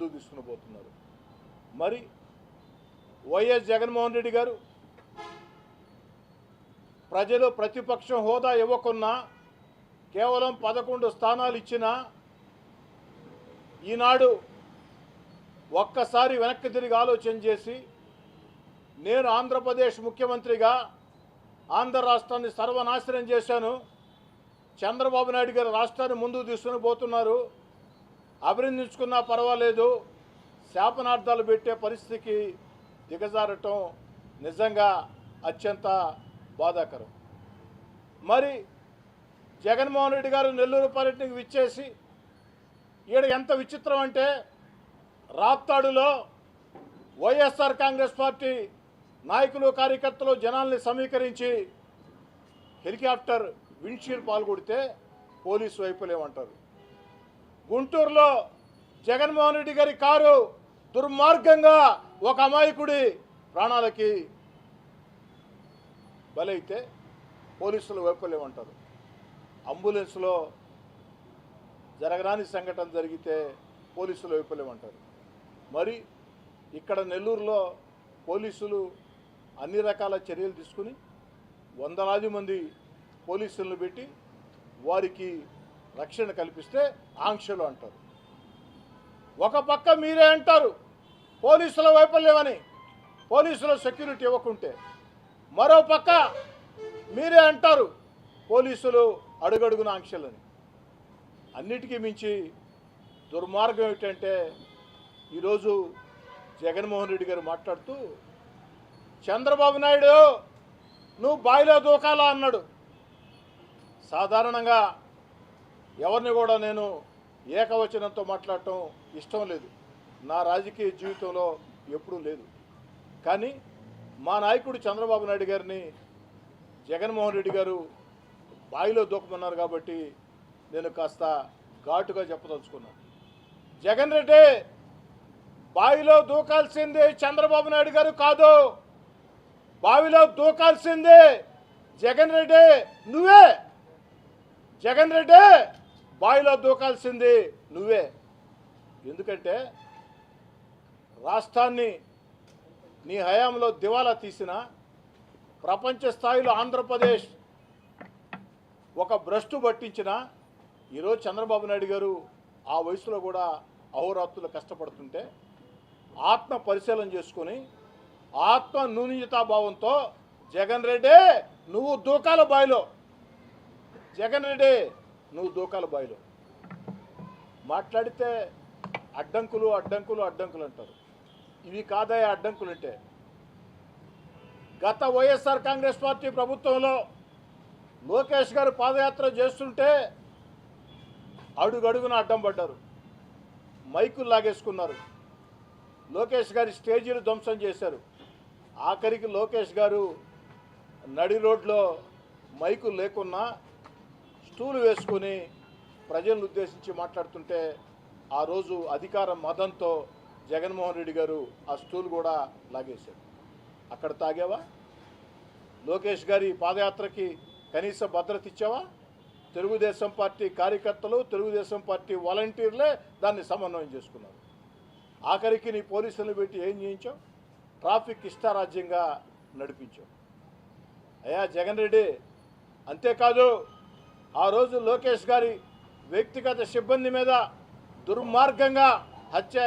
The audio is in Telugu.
ముందుకు తీసుకుని పోతున్నారు. మరి వైఎస్ జగన్మోహన్ రెడ్డి గారు ప్రజలు ప్రతిపక్షం హోదా ఇవ్వకున్నా కేవలం 11 స్థానాలు ఇచ్చినా ఈనాడు ఒక్కసారి వెనక్కి తిరిగి ఆలోచన చేసి నేను ఆంధ్రప్రదేశ్ ముఖ్యమంత్రిగా ఆంధ్ర రాష్ట్రాన్ని సర్వనాశనం చేశాను, చంద్రబాబు నాయుడు గారు రాష్ట్రాన్ని ముందుకు తీసుకుని పోతున్నారు, అభినందించుకున్నా పర్వాలేదు, శాపనార్థాలు పెట్టే పరిస్థితికి దిగజారటం నిజంగా అత్యంత బాధాకరం. మరి జగన్మోహన్ రెడ్డి గారు నెల్లూరు పర్యటనకు విచ్చేసి ఈడ ఎంత విచిత్రం అంటే రాప్తాడులో వైఎస్ఆర్ కాంగ్రెస్ పార్టీ నాయకులు కార్యకర్తలు జనాల్ని సమీకరించి హెలికాప్టర్ విండ్షీల్డ్ పాల్గొడితే పోలీసు వైపులేమంటారు. గుంటూరులో జగన్మోహన్ రెడ్డి గారి కారు దుర్మార్గంగా ఒక అమాయకుడి ప్రాణాలకి బలైతే పోలీసులు వైపులేమంటారు. అంబులెన్స్లో జరగరాని సంఘటన జరిగితే పోలీసులు వైపులేమంటారు. మరి ఇక్కడ నెల్లూరులో పోలీసులు అన్ని రకాల చర్యలు తీసుకుని వందలాది మంది పోలీసులను పెట్టి వారికి రక్షణ కల్పిస్తే ఆంక్షలు అంటారు. ఒక పక్క మీరే అంటారు పోలీసుల వైఫల్యమని, పోలీసుల సెక్యూరిటీ ఇవ్వకుంటే, మరో పక్క మీరే అంటారు పోలీసులు అడుగడుగున ఆంక్షలని. అన్నిటికీ మించి దుర్మార్గం ఏమిటంటే ఈరోజు జగన్మోహన్ రెడ్డి గారు మాట్లాడుతూ చంద్రబాబు నాయుడు నువ్వు బావిలో దూకాలా అన్నాడు. సాధారణంగా ఎవరిని కూడా నేను ఏకవచనంతో మాట్లాడటం ఇష్టం లేదు, నా రాజకీయ జీవితంలో ఎప్పుడూ లేదు. కానీ మా నాయకుడు చంద్రబాబు నాయుడు గారిని జగన్మోహన్ రెడ్డి గారు బావిలో దూకమన్నారు కాబట్టి నేను కాస్త ఘాటుగా చెప్పదలుచుకున్నాను. జగన్ రెడ్డి బావిలో దూకాల్సింది చంద్రబాబు నాయుడు గారు కాదు, బావిలో దూకాల్సింది జగన్ రెడ్డి నువ్వే. జగన్ రెడ్డి బావిలో దూకాల్సింది నువ్వే. ఎందుకంటే రాష్ట్రాన్ని నీ హయాంలో దివాలా తీసిన, ప్రపంచ స్థాయిలో ఆంధ్రప్రదేశ్ ఒక భ్రష్టు పట్టించిన ఈరోజు చంద్రబాబు నాయుడు గారు ఆ వయసులో కూడా అహోరాత్రులు కష్టపడుతుంటే ఆత్మ పరిశీలన చేసుకొని ఆత్మ న్యూనతాభావంతో జగన్ రెడ్డి నువ్వు దూకాల బావిలో, జగన్ రెడ్డి నువ్వు దూకాల బావిలో మాట్లాడితే అడ్డంకులు అడ్డంకులు అడ్డంకులు అంటారు. ఇవి కాదయా అడ్డంకులు అంటే. గత వైఎస్ఆర్ కాంగ్రెస్ పార్టీ ప్రభుత్వంలో లోకేష్ గారు పాదయాత్ర చేస్తుంటే అడుగడుగున అడ్డం పడ్డారు, మైకులు లాగేసుకున్నారు, లోకేష్ గారి స్టేజీలు ధ్వంసం చేశారు. ఆఖరికి లోకేష్ గారు నడి రోడ్లో మైకులు లేకున్నా స్టూలు వేసుకొని ప్రజలను ఉద్దేశించి మాట్లాడుతుంటే ఆ రోజు అధికార మదంతో జగన్మోహన్ రెడ్డి గారు ఆ స్టూల్ కూడా లాగేశారు. అక్కడ తాగావా? లోకేష్ గారి పాదయాత్రకి కనీస భద్రత ఇచ్చావా? తెలుగుదేశం పార్టీ కార్యకర్తలు, తెలుగుదేశం పార్టీ వాలంటీర్లే దాన్ని సమన్వయం చేసుకున్నారు. ఆఖరికి నీ పోలీసులను పెట్టి ఏం చేయించావు? ట్రాఫిక్ ఇష్టారాజ్యంగా నడిపించావు. అయ్యా జగన్ రెడ్డి, అంతేకాదు ఆ రోజు లోకేష్ గారి వ్యక్తిగత సిబ్బంది మీద దుర్మార్గంగా హత్య